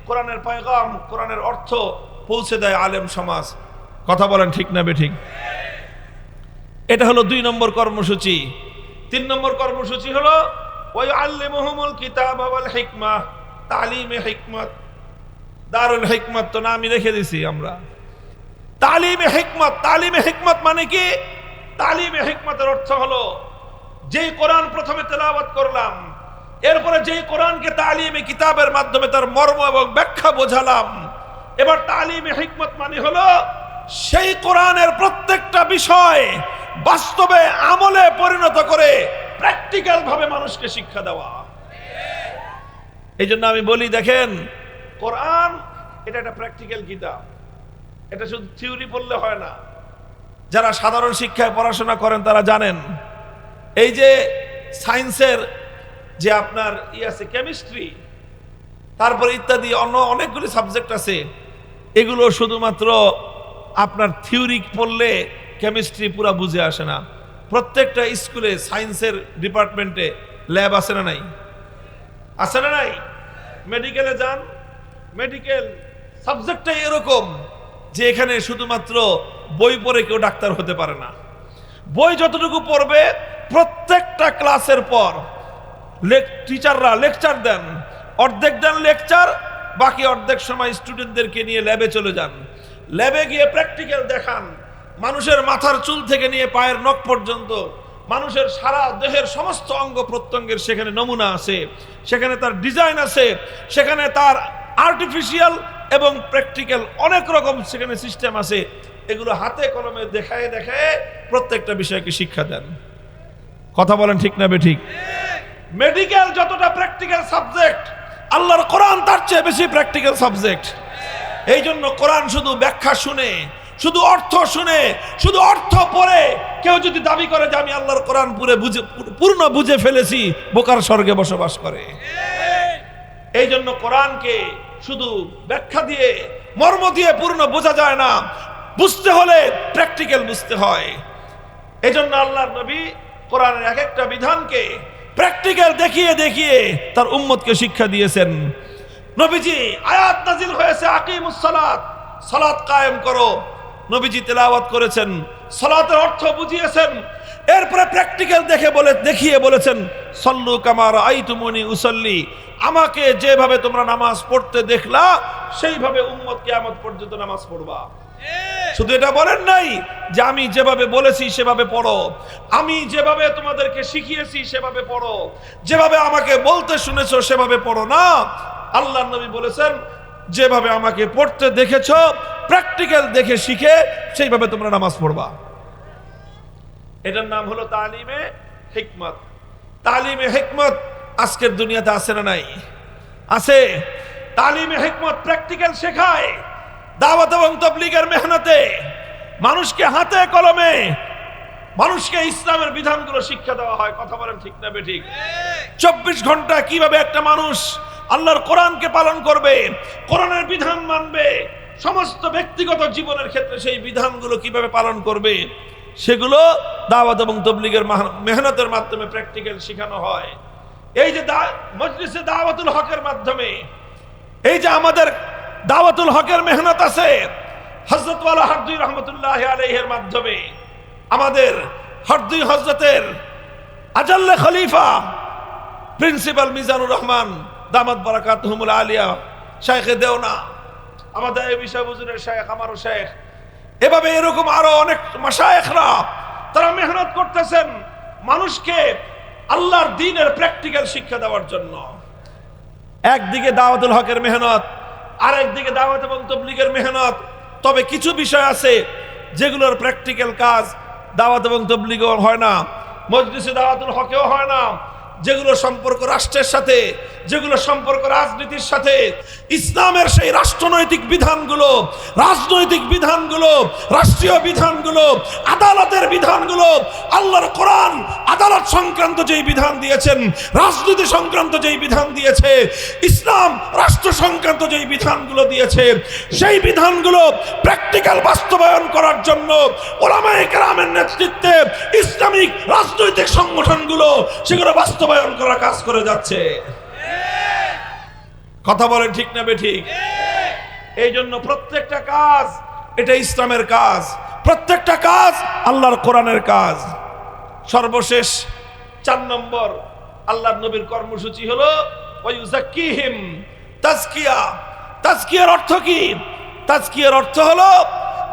কোরআনের পয়গাম, কোরআনের অর্থ পৌঁছে দেয় আলেম সমাজ। কথা বলেন ঠিক না বেঠিক? এটা হলো 2 নম্বর কর্মসূচি। 3 নম্বর কর্মসূচি হলো ওয়া আল্লিমুহুমুল কিতাব ওয়াল হিকমাহ, তালিমে হিকমত। দারুল হিকমত তো নামই রেখে দিছি আমরা। তালিমে হিকমত, তালিমে হিকমত মানে কি? তালিমে হিকমতের অর্থ হলো যেই কোরআন প্রথমে তেলাওয়াত করলাম, এরপরে যেই কোরআনকে তালিমে কিতাবের মাধ্যমে তার মর্ম এবং ব্যাখ্যা বোঝালাম, এবার তালিমে হিকমত মানে হলো সেই কোরআনের প্রত্যেকটা বিষয় বাস্তবে আমলে পরিণত করে প্র্যাকটিক্যাল ভাবে মানুষকে শিক্ষা দেওয়া। এই জন্য আমি বলি, দেখেন, কোরআন এটা একটা প্র্যাকটিক্যাল কিতাব, এটা শুধু থিওরি পড়লে হয় না। যারা সাধারণ শিক্ষায় পড়াশোনা করেন তারা জানেন, এই যে সায়েন্সের যে আপনার আছে কেমিস্ট্রি, তারপরে ইত্যাদি অন্য অনেকগুলি সাবজেক্ট আছে, এগুলো শুধুমাত্র আপনার থিওরি পড়লে কেমিস্ট্রি পুরো বুঝে আসে না। প্রত্যেকটা স্কুলে সায়েন্সের ডিপার্টমেন্টে ল্যাব আছে না নাই? আছে না নাই? মেডিকেলে যান, মেডিকেল সাবজেক্টটাই এরকম যে এখানে শুধুমাত্র বই পড়ে কেউ ডাক্তার হতে পারে না। বই যতটুকু পড়বে, প্রত্যেকটা ক্লাসের পর টিচাররা লেকচার দেন, অর্ধেক দেন লেকচার, বাকি অর্ধেক সময় স্টুডেন্টদেরকে নিয়ে ল্যাবে চলে যান। ল্যাবে গিয়ে প্র্যাকটিক্যাল দেখান। মানুষের মাথার চুল থেকে নিয়ে পায়ের নখ পর্যন্ত, মানুষের সারা দেহের সমস্ত অঙ্গ প্রত্যঙ্গের সেখানে নমুনা আছে, সেখানে তার ডিজাইন আছে, সেখানে তার আর্টিফিশিয়াল এবং প্র্যাকটিক্যাল অনেক রকম সেখানে সিস্টেম আছে। এগুলো হাতে কলমে দেখায় দেখায় প্রত্যেকটা বিষয়কে শিক্ষা দেন। কথা বলেন ঠিক না বেঠিক? মেডিকেল যতটা প্র্যাকটিক্যাল সাবজেক্ট, আল্লাহর কোরআন তার চেয়ে বেশি প্র্যাকটিক্যাল সাবজেক্ট। এই জন্য কোরআন শুধু ব্যাখ্যা শুনে, শুধু অর্থ শুনে, শুধু অর্থ পড়ে কেউ যদি দাবি করে যে আমি আল্লাহর কোরআন পূর্ণ বুঝে ফেলেছি, বোকার স্বর্গে বসবাস করে। এই জন্য কোরআনকে শুধু ব্যাখ্যা দিয়ে, মর্ম দিয়ে পূর্ণ বোঝা যায় না। বুঝতে হলে প্র্যাকটিক্যাল বুঝতে হয়। এই জন্য আল্লাহর নবী কোরআনের এক একটা বিধানকে প্র্যাকটিক্যাল দেখিয়ে দেখিয়ে তার উম্মতকে শিক্ষা দিয়েছেন। নবীজি আয়াত নাজিল হয়েছে আকিমুস সালাত, সালাত কায়েম করো, নবীজি তেলাওয়াত করেছেন, সালাতের অর্থ বুঝিয়েছেন। এরপরে প্র্যাকটিক্যাল দেখিয়ে বলেছেন সল্লু কামা রাআইতুমুনি উসাল্লি, আমাকে যেভাবে তোমরা নামাজ পড়তে দেখলা সেইভাবে উম্মত কিয়ামত পর্যন্ত নামাজ পড়বা। শুধু এটা বলেন নাই যে আমি যেভাবে বলেছি সেভাবে পড়ো, আমি যেভাবে তোমাদেরকে শিখিয়েছি সেভাবে পড়ো, যেভাবে আমাকে বলতে শুনেছো সেভাবে পড়ো না। আল্লাহর নবী বলেছেন যেভাবে আমাকে পড়তে দেখেছো, প্র্যাকটিক্যাল দেখে শিখে সেইভাবে তোমরা নামাজ পড়বা। এটার নাম হলো তালিমে হিকমত। তালিমে হিকমত আজকের দুনিয়াতে আছে না নাই? আছে। তালিমে হিকমত প্র্যাকটিক্যাল শেখায়। দাওয়াত এবং তাবলীগের মেহনতে মানুষকে হাতে কলমে মানুষকে ইসলামের বিধানগুলো শিক্ষা দেওয়া হয়। কথা বলেন ঠিক না বেঠিক? 24 ঘন্টা কিভাবে একটা মানুষ আল্লাহর কোরআনকে পালন করবে, কোরআনের বিধান মানবে, সমস্ত ব্যক্তিগত জীবনের ক্ষেত্রে সেই বিধানগুলো কিভাবে পালন করবে, সেগুলো দাওয়াত এবং তাবলীগের মেহনতের মাধ্যমে প্র্যাকটিক্যাল শেখানো হয়। এই যে মজলিসে দাওয়াতুল হকের মাধ্যমে এই যে আমাদের দাওয়াতুল হকের মেহনত আছে, হযরত ওয়ালা হরদুই রহমতুল্লাহ আলাইহির মাধ্যমে আমাদের হরদুই হযরতের আজাল্লে খলিফা প্রিন্সিপাল মিজানুর রহমান দামাত বারাকাতুহুমুল আলিয়া শাইখে দেওনা, আমাদের এই বিষয় হুজুরের শাইখ, আমারও শাইখ, এভাবে এরকম আরো অনেক মাশায়েখরা তারা মেহনত করতেছেন মানুষকে আল্লাহর দ্বীনের প্র্যাকটিক্যাল শিক্ষা দেওয়ার জন্য। একদিকে দাওয়াতুল হকের মেহনত, আরেকদিকে দাওয়াত এবং তাবলীগের মেহনত। তবে কিছু বিষয় আছে যেগুলোর প্র্যাকটিক্যাল কাজ দাওয়াত এবং তাবলীগেও হয় না, মজলিসে দাওয়াতুল হকেও হয় না, যেগুলো সম্পর্ক রাষ্ট্রের সাথে, যেগুলো সম্পর্ক রাজনীতির সাথে। ইসলামের সেই রাষ্ট্রনৈতিক বিধানগুলো, রাজনৈতিক বিধানগুলো, রাষ্ট্রীয় বিধানগুলো, আদালতের বিধানগুলো, আল্লাহর কোরআন আদালত সংক্রান্ত যেই বিধান দিয়েছেন, রাজনীতি সংক্রান্ত যেই বিধান দিয়েছে, ইসলাম রাষ্ট্র সংক্রান্ত যেই বিধানগুলো দিয়েছে, সেই বিধানগুলো প্র্যাকটিক্যাল বাস্তবায়ন করার জন্য উলামায়ে কেরামের নেতৃত্বে ইসলামিক রাজনৈতিক সংগঠনগুলো সেগুলো বাস্তবায়ন করার কাজ করে যাচ্ছে। কথা বলেন ঠিক না বেঠিক? এই জন্য প্রত্যেকটা কাজ এটা ইসলামের কাজ, প্রত্যেকটা কাজ আল্লাহর কোরআনের কাজ। সর্বশেষ 4 নম্বর আল্লাহর নবীর কর্মসূচি হলো ওয়ায়ুযাক্কিহিম, তাজকিয়া। তাজকিয়ার অর্থ কি? তাজকিয়ার অর্থ হলো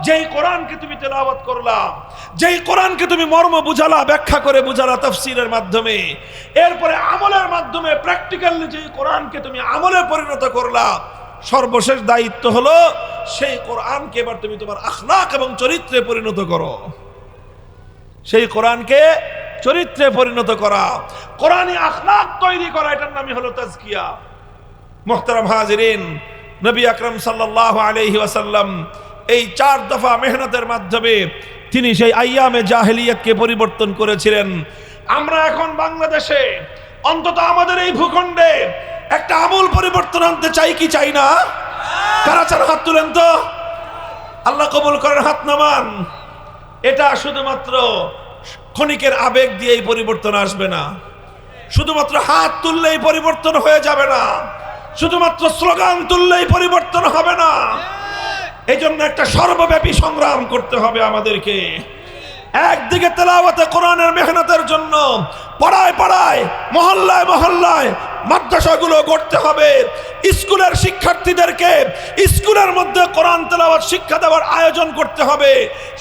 যেই কোরআনকে তুমি তেলাওয়াত করলা, যেই কোরআনকে তুমি মর্ম বুঝালা, ব্যাখ্যা করে বুঝালা তাফসীরের মাধ্যমে, এরপরে আমলের মাধ্যমে প্র্যাকটিক্যালি যেই কোরআনকে তুমি আমলে পরিণত করলা, সর্বশেষ দায়িত্ব হলো সেই কোরআনকে এবার তুমি তোমার আখলাক এবং চরিত্রে পরিণত করো। সেই কোরআনকে চরিত্রে পরিণত করা, কোরআনী আখলাক তৈরি করা, এটার নামই হলো তাজকিয়া। মুহতারাম হাজিরিন, নবী আকরাম সাল্লাল্লাহু আলাইহি ওয়াসাল্লাম এই 4 দফা মেহনতের মাধ্যমে তিনি সেই আইয়ামে জাহেলিয়াতকে পরিবর্তন করেছিলেন। আমরা এখন বাংলাদেশে, অন্তত আমাদের এই ভূখণ্ডে একটা আমূল পরিবর্তন আনতে চাই কি চাই না? কারা চান হাত তুলেন তো? আল্লাহ কবুল করেন, হাত নামান। এটা শুধুমাত্র ক্ষণিকের আবেগ দিয়েই পরিবর্তন আসবে না, শুধুমাত্র হাত তুললেই পরিবর্তন হয়ে যাবে না, শুধুমাত্র স্লোগান তুললেই পরিবর্তন হবে না। এই জন্য একটা সর্বব্যাপী সংগ্রাম করতে হবে আমাদেরকে। একদিকে তেলাওয়াতে কোরআনের মেহনতের জন্য পাড়ায় পাড়ায়, মহল্লায় মহল্লায় মাদ্রাসাগুলো গড়তে হবে। স্কুলের শিক্ষার্থীদেরকে স্কুলের মধ্যে কোরআন তেলাওয়াত শিক্ষা দেওয়ার আয়োজন করতে হবে।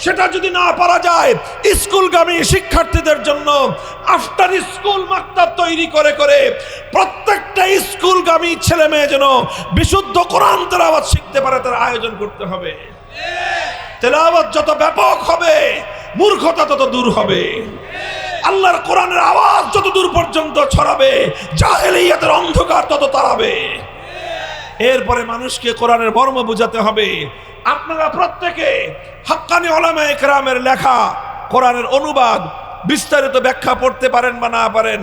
সেটা যদি না পারা যায়, স্কুলগামী শিক্ষার্থীদের জন্য আফটার স্কুল মাকতাব তৈরি করে করে প্রত্যেকটা স্কুলগামী ছেলে মেয়ে যেন বিশুদ্ধ কোরআন তেলাওয়াত শিখতে পারে, তার আয়োজন করতে হবে। তেলাওয়াত যত ব্যাপক হবে, মূর্খতা তত দূর হবে। আল্লাহর কোরআনের আওয়াজ যত দূর পর্যন্ত ছড়াবে, জাহেলিয়াতের অন্ধকার তত তাড়াবে। এরপরে মানুষকে কোরআনের মর্ম বুঝাতে হবে। আপনারা প্রত্যেকে হাক্কানি উলামায়ে কেরামের লেখা কোরআনের অনুবাদ, বিস্তারিত ব্যাখ্যা পড়তে পারেন বা না পারেন,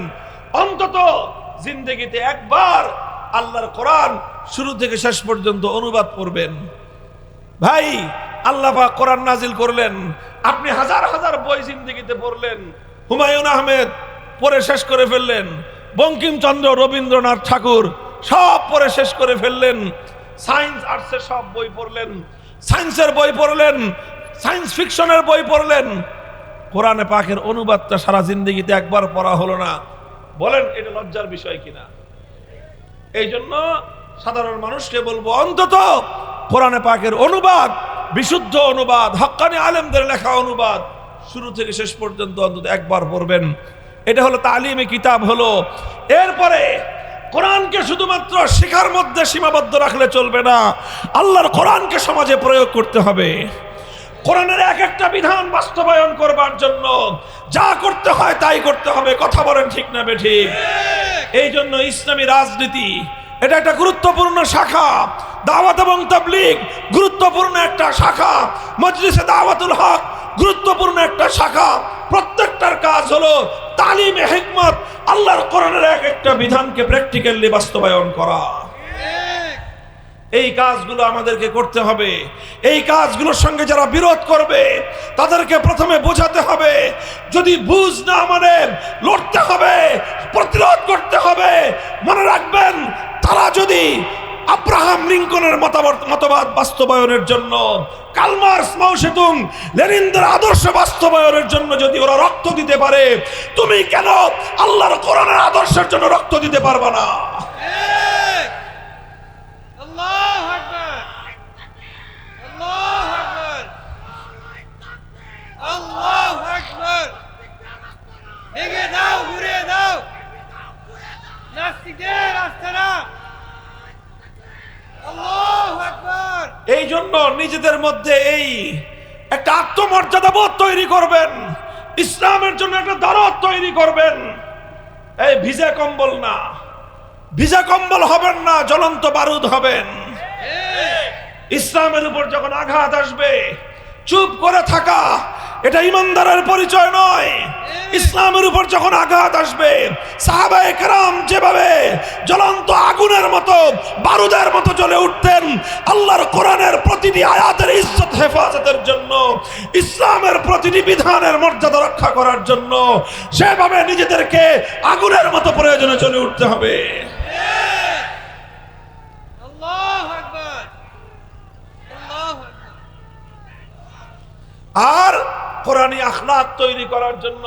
অন্তত জিন্দেগিতে একবার আল্লাহর কোরআন শুরু থেকে শেষ পর্যন্ত অনুবাদ পড়বেন। ভাই, আল্লাহ পাক কোরআন নাজিল করলেন, আপনি হাজার হাজার বই জিন্দেগিতে পড়লেন, হুমায়ুন আহমেদ পড়ে শেষ করে ফেললেন, বঙ্কিমচন্দ্র, রবীন্দ্রনাথ ঠাকুর সব পড়ে শেষ করে ফেললেন, সায়েন্স আর্টসের সব বই পড়লেন, সায়েন্সের বই পড়লেন, সায়েন্স ফিকশনের বই পড়লেন, কোরআনে পাকের অনুবাদটা সারা জিন্দেগিতে একবার পড়া হলো না। বলেন এটা লজ্জার বিষয় কিনা? এই জন্য সাধারণ মানুষকে বলবো, অন্তত কোরআনে পাকের অনুবাদ, বিশুদ্ধ অনুবাদ, হক্কানি আলেমদের লেখা অনুবাদ শুরু থেকে শেষ পর্যন্ত অন্তত একবার পড়বেন। এটা হলো তালিমে কিতাব হলো। এরপরে কোরআনকে শুধুমাত্র শেখার মধ্যে সীমাবদ্ধ রাখলে চলবে না, আল্লাহর কোরআনকে সমাজে প্রয়োগ করতে হবে। কোরআনের এক একটা বিধান বাস্তবায়ন করবার জন্য যা করতে হয় তাই করতে হবে। কথা বলেন ঠিক না বেঠিক? এই জন্য ইসলামী রাজনীতি এটা একটা গুরুত্বপূর্ণ শাখা, দাওয়াত এবং তাবলীগ গুরুত্বপূর্ণ একটা শাখা, মজলিসে দাওয়াতুল হক গুরুত্বপূর্ণ একটা শাখা। প্রত্যেকটার কাজ হলো তালিমে হিকমত, আল্লাহর কোরআনের এক একটা বিধানকে প্র্যাকটিক্যালি বাস্তবায়ন করা। এই কাজগুলো আমাদেরকে করতে হবে। এই কাজগুলোর সঙ্গে যারা বিরোধ করবে তাদেরকে প্রথমে বোঝাতে হবে, যদি বুঝ না মানে লড়তে হবে, প্রতিরোধ করতে হবে। মনে রাখবেন, তারা যদি আব্রাহাম লিঙ্কনের মতবাদ বাস্তবায়নের জন্য, কার্ল মার্কস, মাও সেতুং, লেনিনদের আদর্শ বাস্তবায়নের জন্য যদি ওরা রক্ত দিতে পারে, তুমি কেন আল্লাহর কোরআনের আদর্শের জন্য রক্ত দিতে পারবে না?
আল্লাহু আকবার, আল্লাহু আকবার, আল্লাহু আকবার। ভেঙে দাও, ঘুরিয়ে দাও নাস্তিকদের আস্তানা। আল্লাহু আকবার।
এই জন্য নিজেদের মধ্যে এই একটা আত্মমর্যাদা বোধ তৈরি করবেন, ইসলামের জন্য একটা দরদ তৈরি করবেন। এই ভিজা কম্বল না, ভিজা কম্বল হবেন না, জ্বলন্ত বারুদ হবেন। ইসলামের উপর যখন আঘাত আসবে চুপ করে থাকা, এটা ইমানদারের পরিচয় নয়। ইসলামের উপর যখন আঘাত আসবে, সাহাবায়ে কেরাম যেভাবে জ্বলন্ত আগুনের মতো, বারুদের মতো জ্বলে উঠতেন আল্লাহর কোরআনের প্রতিটি আয়াতের ইজ্জত হেফাজতের জন্য, ইসলামের প্রতিটি বিধানের মর্যাদা রক্ষা করার জন্য, সেভাবে নিজেদেরকে আগুনের মতো প্রয়োজনে জ্বলে উঠতে হবে।
আল্লাহু আকবার, আল্লাহু আকবার।
আর কোরআনী আখলাক তৈরি করার জন্য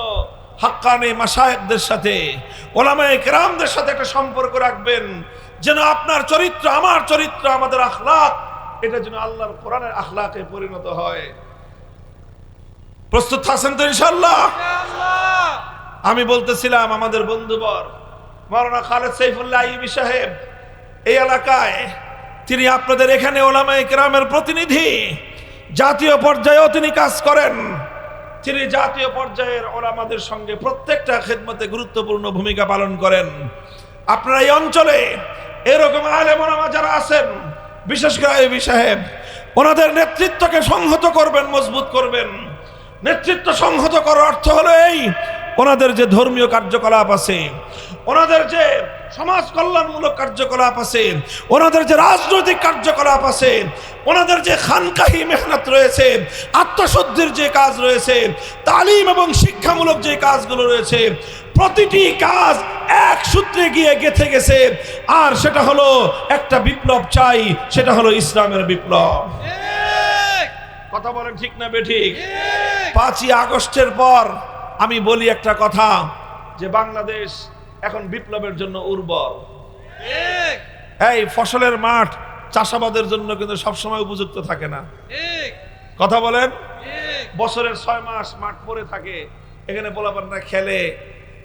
হাক্কানি মাশায়েখদের সাথে, ওলামায়ে কেরামদের সাথে একটা সম্পর্ক রাখবেন, যেন আপনার চরিত্র, আমার চরিত্র, আমাদের আখলাক, এটা যেন আল্লাহর কোরআনের আখলাকে পরিণত হয়। প্রস্তুত আছেন তো ইনশাআল্লাহ?
আল্লাহ।
আমি বলতেছিলাম, আমাদের বন্ধুবর মাওলানা খালেদ সাইফুল্লাহ আইয়ুবী সাহেব এই এলাকায়, তিনি আপনাদের এখানে ওলামায়ে কেরামের প্রতিনিধি, জাতীয় পর্যায়েও তিনি কাজ করেন। তিনি জাতীয় পর্যায়ের ওলামাদের সঙ্গে প্রত্যেকটা খেদমতে গুরুত্বপূর্ণ ভূমিকা পালন করেন। আপনারা এই অঞ্চলে এরকম আলেম ওলামা যারা আছেন, বিশেষ করে আইয়ুবী সাহেব, ওনাদের নেতৃত্বকে সংহত করবেন, মজবুত করবেন। নেতৃত্ব সংহত করার অর্থ হলো এই, ওনাদের যে ধর্মীয় কার্যকলাপ আছে, ওনাদের যে সমাজ কল্যাণমূলক কার্যকলাপ আছে, ওনাদের যে রাজনৈতিক কার্যকলাপ আছে, ওনাদের যে খানকাহি মেহনত রয়েছে, আত্মশুদ্ধির যে কাজ রয়েছে, তালিম এবং শিক্ষামূলক যে কাজগুলো রয়েছে, প্রতিটি কাজ এক সূত্রে গিয়ে গেঁথে গেছে। আর সেটা হলো একটা বিপ্লব চাই, সেটা হলো ইসলামের বিপ্লব। কথা বলেন ঠিক না বেঠিক? 5ই আগস্টের পর আমি বলি একটা কথা, যে বাংলাদেশ এখন বিপ্লবের জন্য উর্বর। এই ফসলের মাঠ চাষাবাদের জন্য কিন্তু সবসময় উপযুক্ত থাকে না। কথা বলেন, বছরের 6 মাস মাঠ পড়ে থাকে, এখানে পোলাপানরা খেলে,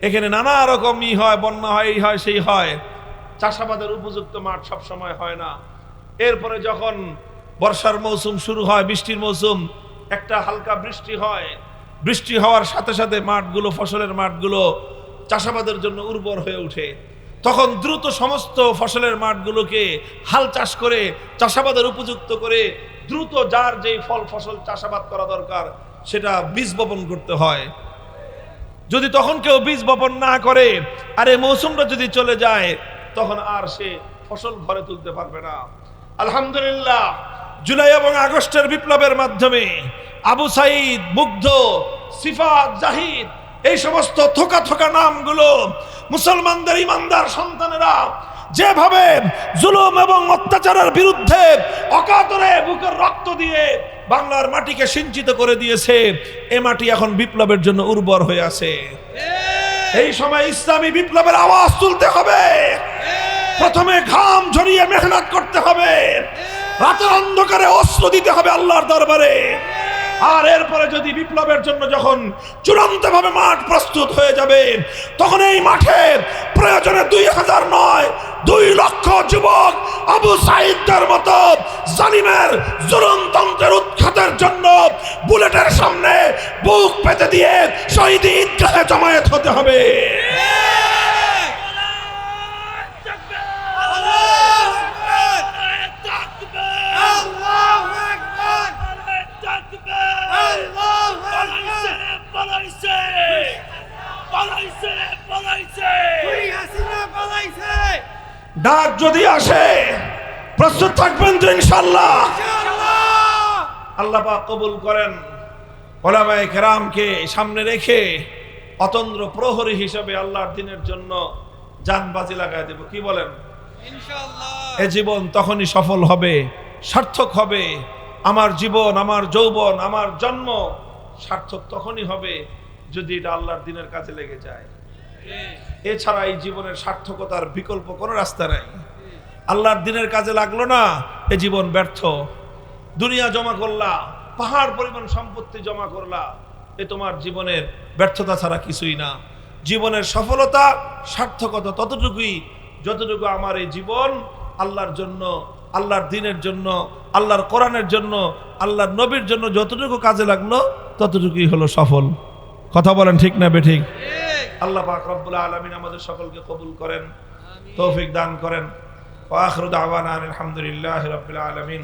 এখানে নানা রকম হয়, বন্যা হয়, এই হয়, সেই হয়। চাষাবাদের উপযুক্ত মাঠ সবসময় হয় না। এরপরে যখন বর্ষার মৌসুম শুরু হয়, বৃষ্টির মৌসুম, একটা হালকা বৃষ্টি হয়, বৃষ্টি হওয়ার সাথে সাথে মাঠগুলো, ফসলের মাঠগুলো চাষাবাদের জন্য উর্বর হয়ে ওঠে। তখন দ্রুত সমস্ত ফসলের মাঠগুলোকে হাল চাষ করে, চাষাবাদের উপযুক্ত করে, দ্রুত যার যেই ফল ফসল চাষাবাদ করা দরকার সেটা বীজ বপন করতে হয়। যদি তখন কেউ বীজ বপন না করে, আর এই মৌসুমটা যদি চলে যায়, তখন আর সে ফসল ঘরে তুলতে পারবে না। আলহামদুলিল্লাহ, জুলাই এবং আগস্টের বিপ্লবের মাধ্যমে আবু সাইদ, মুগ্ধ, সিফাত, জাহিদ, এই সমস্ত থোকা থোকা নামগুলো মুসলমানদের ইমানদার সন্তানেরা যেভাবে জুলুম এবং অত্যাচারের বিরুদ্ধে অকাতরে বুকের রক্ত দিয়ে বাংলার মাটিকে সিঞ্চিত করে দিয়েছে, এ মাটি এখন বিপ্লবের জন্য উর্বর হয়ে আছে। এই সময় ইসলামী বিপ্লবের আওয়াজ তুলতে হবে। প্রথমে ঘাম ঝরিয়ে মেহনত করতে হবে, রাতের অন্ধকারে অস্ত্র দিতে হবে আল্লাহর দরবারে। আর এরপরে যদি বিপ্লবের জন্য যখন চূড়ান্তভাবে মাঠ প্রস্তুত হয়ে যাবে, তখন এই মাঠে প্রয়োজনে 2000 নয়, 2 লক্ষ যুবক আবু সাইদদের মতো জালিমের জুলুমতন্ত্রের উৎখাতের জন্য বুলেটের সামনে বুক পেতে দিয়ে শহীদ ঈদগাহে জমায়েত হতে হবে। ডাক যদি আসে প্রস্তুত থাকবেন তো ইনশাআল্লাহ?
ইনশাআল্লাহ।
আল্লাহ পাক কবুল করেন। ওলামায়ে কেরামকে সামনে রেখে অতন্দ্র প্রহরী হিসেবে আল্লাহর দ্বীনের জন্য জান বাজি লাগায় দেব, কি বলেন?
ইনশাআল্লাহ।
এ জীবন তখনই সফল হবে, সার্থক হবে। আমার জীবন, আমার যৌবন, আমার জন্ম সার্থক তখনই হবে যদি এটা আল্লাহর দ্বীনের কাজে লেগে যায়। এছাড়া এই জীবনের সার্থকতার বিকল্প কোনো রাস্তা নাই। আল্লাহর দ্বীনের কাজে লাগলো না, এ জীবন ব্যর্থ। দুনিয়া জমা করলা, পাহাড় পরিমাণ সম্পত্তি জমা করলা, এ তোমার জীবনের ব্যর্থতা ছাড়া কিছুই না। জীবনের সফলতা, সার্থকতা ততটুকুই যতটুকু আমার এই জীবন আল্লাহর জন্য, আল্লাহর দ্বীনের জন্য, আল্লাহর কোরআনের জন্য, আল্লাহর নবীর জন্য যতটুকু কাজে লাগলো ততটুকুই হলো সফল। কথা বলেন ঠিক না বেঠিক? আল্লাহ পাক রব্বুল আলামিন আমাদের সকলকে কবুল করেন, তৌফিক দান করেন। ওয়া আখিরু দাওয়ানা আলহামদুলিল্লাহি রাব্বিল আলামিন।